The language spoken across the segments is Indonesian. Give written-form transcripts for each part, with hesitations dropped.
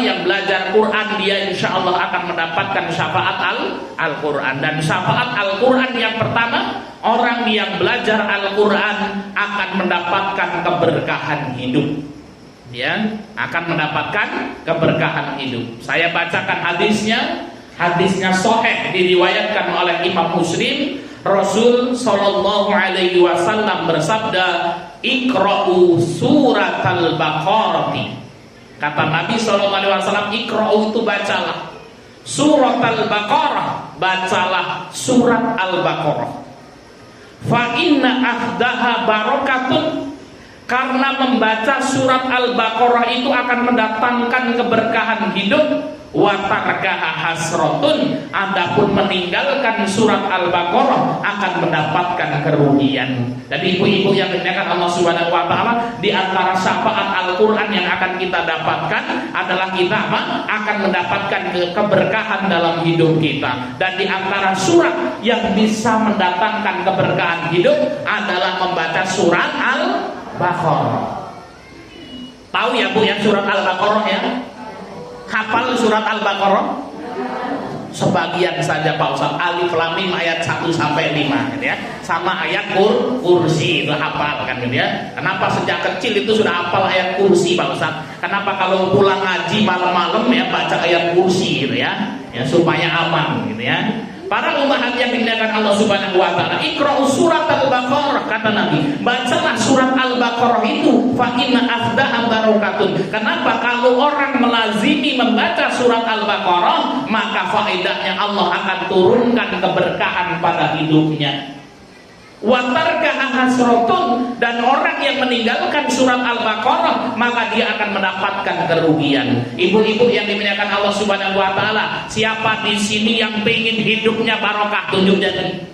yang belajar Quran dia insya Allah akan mendapatkan syafaat Al-Quran. Dan syafaat Al-Quran yang pertama, orang yang belajar Al-Quran akan mendapatkan keberkahan hidup. Ya, akan mendapatkan keberkahan hidup. Saya bacakan hadisnya. Hadisnya sahih, diriwayatkan oleh Imam Muslim. Rasul sallallahu alaihi wasallam bersabda, "Iqra'u surat al-Baqarah." Kata Nabi sallallahu alaihi wasallam, "Iqra'u" itu bacalah. Surat al-Baqarah, bacalah surat al-Baqarah. Fa inna ahdaha barakatun. Karena membaca surat al-Baqarah itu akan mendatangkan keberkahan hidup. Wa tarakaha hasratun, adapun meninggalkan surat Al-Baqarah akan mendapatkan kerugian. Jadi ibu-ibu yang dimuliakan Allah Subhanahu wa taala, di antara syafaat Al-Qur'an yang akan kita dapatkan adalah kita akan mendapatkan keberkahan dalam hidup kita. Dan di antara surat yang bisa mendatangkan keberkahan hidup adalah membaca surat Al-Baqarah. Tahu ya Bu ya surat Al-Baqarah ya? Hafal surat Al-Baqarah? Sebagian saja Pak Ustaz. Alif Lam Mim ayat 1 sampai 5 gitu ya. Sama ayat kursi itu hafal kan gitu ya. Kenapa sejak kecil itu sudah hafal ayat kursi Pak Ustaz? Kenapa kalau pulang ngaji malam-malam ya baca ayat kursi gitu ya? Ya supaya aman gitu ya. Para ummahat yang dimuliakan Allah Subhanahu wa taala, Iqra'u surat Al-Baqarah, kata Nabi, bacalah surat Al-Baqarah itu, fa inna afdaha barakatun. Kenapa? Kalau orang melazimi membaca surat Al-Baqarah, maka faedahnya Allah akan turunkan keberkahan pada hidupnya. Wa tarkaha hasratun, dan orang yang meninggalkan surat Al-Baqarah maka dia akan mendapatkan kerugian. Ibu-ibu yang dimuliakan Allah Subhanahu wa taala, siapa di sini yang pengen hidupnya barokah? Tunjuk jari.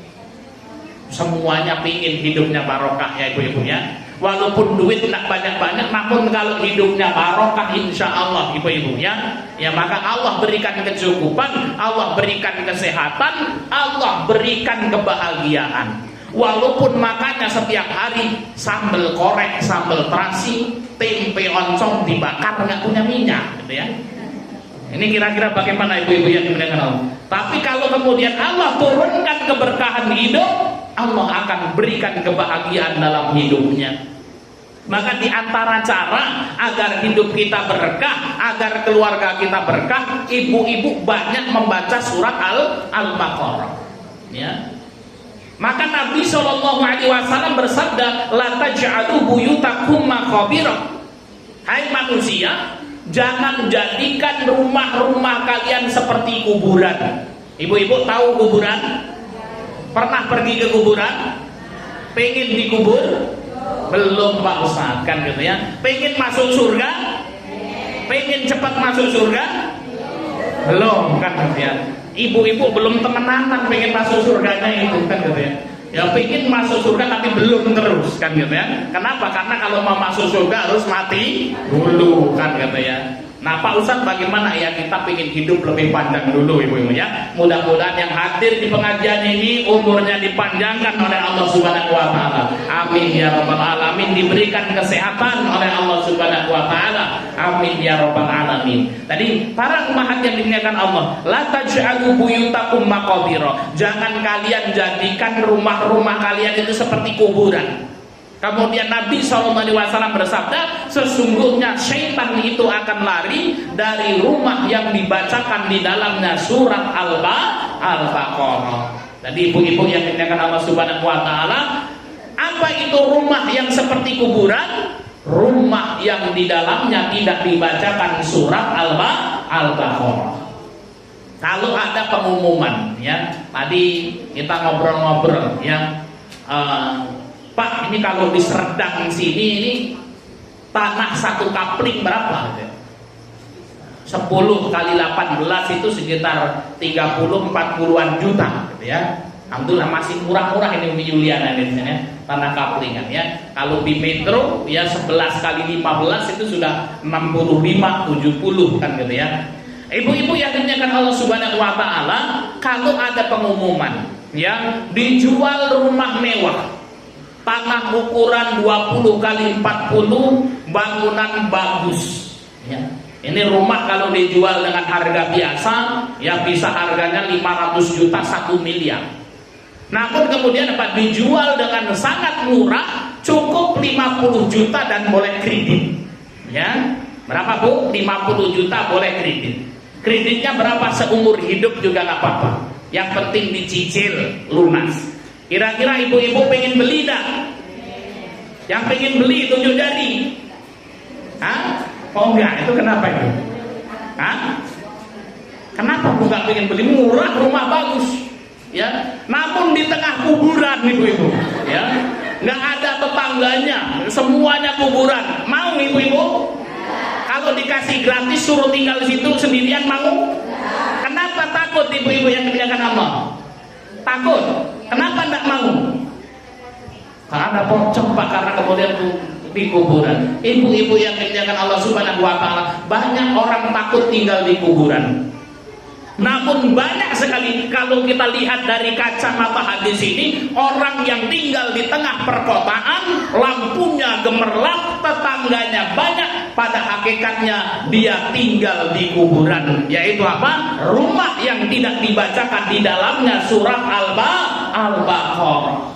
Semuanya pengen hidupnya barokah ya ibu-ibu ya. Walaupun duit tidak banyak-banyak, namun kalau hidupnya barokah insya Allah ibu-ibu ya, ya maka Allah berikan kecukupan, Allah berikan kesehatan, Allah berikan kebahagiaan. Walaupun makannya setiap hari sambal korek, sambal terasi, tempe oncom dibakar nggak punya minyak, gitu ya. Ini kira-kira bagaimana ibu-ibu yang dimuliakan Allah. Tapi kalau kemudian Allah turunkan keberkahan hidup, Allah akan berikan kebahagiaan dalam hidupnya. Maka di antara cara agar hidup kita berkah, agar keluarga kita berkah, ibu-ibu banyak membaca surat Al-Baqarah. Ya. Maka Nabi SAW bersabda, la taj'alu buyutakum maqabira. Hai manusia, jangan jadikan rumah-rumah kalian seperti kuburan. Ibu-ibu tahu kuburan? Pernah pergi ke kuburan? Pengen dikubur? Belum Pak Ustaz kan gitu ya. Pengen masuk surga? Pengen cepat masuk surga? Belum kan gitu ya. Ibu-ibu belum temenan pengen masuk surganya itu kan gitu ya. Ya pengen masuk surga tapi belum terus kan gitu ya. Kenapa? Karena kalau mau masuk surga harus mati dulu kan gitu ya. Nah Pak Ustadz bagaimana ya kita pengen hidup lebih panjang dulu ibu-ibu ya. Mudah-mudahan yang hadir di pengajian ini umurnya dipanjangkan oleh Allah Subhanahu wa taala. Amin ya rabbal alamin, diberikan kesehatan oleh Allah Subhanahu wa taala. Amin ya rabbal alamin. Tadi para ummahat yang dimuliakan Allah, la taj'alu buyutakum maqabira. Jangan kalian jadikan rumah-rumah kalian itu seperti kuburan. Kemudian Nabi SAW bersabda, sesungguhnya syaitan itu akan lari dari rumah yang dibacakan di dalamnya surat Al-Baqarah. Jadi ibu-ibu yang dimuliakan Allah Subhanahu wa taala, apa itu rumah yang seperti kuburan? Rumah yang di dalamnya tidak dibacakan surat Al-Baqarah. Kalau ada pengumuman ya, tadi kita ngobrol-ngobrol ya, Pak, ini kalau di Serdang sini ini tanah satu kapling berapa? 10 kali 18 itu sekitar 30-40an juta gitu ya. Alhamdulillah masih murah-murah ini Umi Yuliana ini ya, tanah kaplingan ya. Kalau di metro ya 11 kali 15 itu sudah 65-70 kan gitu ya. Ibu-ibu yang dimuliakan Allah Subhanahu wa taala, kalau ada pengumuman ya dijual rumah mewah, tanah ukuran 20 kali 40, bangunan bagus ya. Ini rumah kalau dijual dengan harga biasa, ya bisa harganya 500 juta 1 miliar. Namun kemudian apa? Dijual dengan sangat murah, cukup 50 juta dan boleh kredit. Ya, berapa Bu? 50 juta boleh kredit. Kreditnya berapa? Seumur hidup juga nggak apa-apa. Yang penting dicicil lunas. Kira-kira ibu-ibu pengen beli dah? Yang pengen beli tunjuk jari. Hah? Oh enggak, itu kenapa itu? Hah? Kenapa Bu nggak pengen beli? Murah, rumah bagus, ya. Namun di tengah kuburan ibu-ibu, ya, nggak ada tetangganya, semuanya kuburan. Mau ibu-ibu? Kalau dikasih gratis suruh tinggal di situ sendirian mau? Kenapa takut ibu-ibu yang dimuliakan Allah? Takut? Kenapa enggak mau? Karena ada pocong Pak, karena kemudian di kuburan. Ibu-ibu yang dimuliakan Allah Subhanahu wa taala, banyak orang takut tinggal di kuburan. Namun banyak sekali kalau kita lihat dari kacamata hadis ini, orang yang tinggal di tengah perkotaan, lampunya gemerlap, tetangganya banyak, pada hakikatnya dia tinggal di kuburan. Yaitu apa? Rumah yang tidak dibacakan di dalamnya surat Al-Baqarah.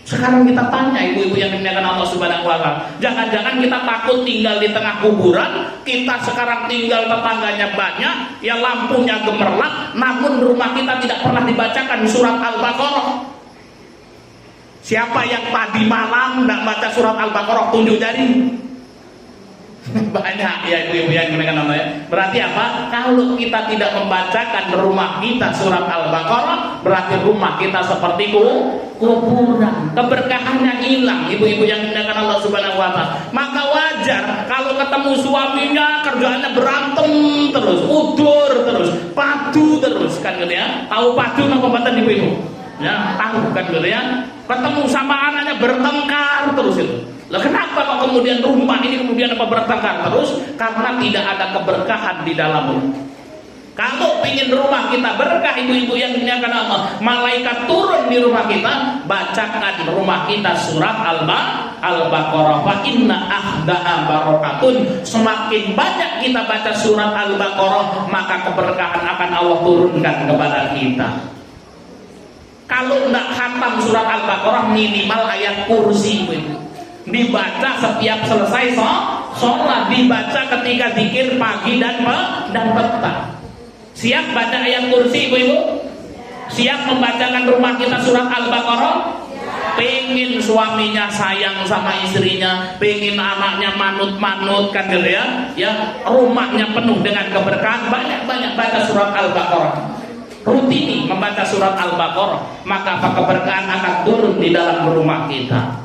Sekarang kita tanya ibu-ibu yang dimuliakan Allah Subhanahu wa taala, jangan-jangan kita takut tinggal di tengah kuburan, kita sekarang tinggal tetangganya banyak, ya lampunya gemerlap, namun rumah kita tidak pernah dibacakan surat Al-Baqarah. Siapa yang tadi malam tidak baca surat Al-Baqarah tunjuk jari? Banyak ya ibu-ibu yang dimuliakan Allah ya. Berarti apa? Kalau kita tidak membacakan rumah kita surat Al-Baqarah, berarti rumah kita seperti kuburan. Keberkahannya hilang ibu-ibu yang dimuliakan Allah Subhanahu wa taala. Maka wajar kalau ketemu suaminya kerjaannya berantem terus, udur terus, padu terus kan gitu ya. Tahu padu apa pembatan ibu-ibu? Ya, tahu kan gitu ya. Ketemu sama anaknya bertengkar terus itu. Lah kenapa kok kemudian rumah ini kemudian apa bertengkar terus? Karena tidak ada keberkahan di dalamnya. Kalau ingin rumah kita berkah ibu-ibu yang dimuliakan Allah, malaikat turun di rumah kita, bacakan rumah kita surat Al-Baqarah. Fa inna ahdaha barakatun. Semakin banyak kita baca surat Al-Baqarah, maka keberkahan akan Allah turunkan kepada kita. Kalau tidak khatam surat Al-Baqarah, minimal ayat kursi ibu-ibu. Dibaca setiap selesai sholat, dibaca ketika zikir pagi dan petang. Siap baca ayat kursi ibu-ibu? Siap membacakan rumah kita surat Al-Baqarah? Pengen suaminya sayang sama istrinya, pengen anaknya manut-manut kan gitu ya, rumahnya penuh dengan keberkahan, banyak-banyak baca surat Al-Baqarah. Rutini membaca surat Al-Baqarah, maka keberkahan akan turun di dalam rumah kita.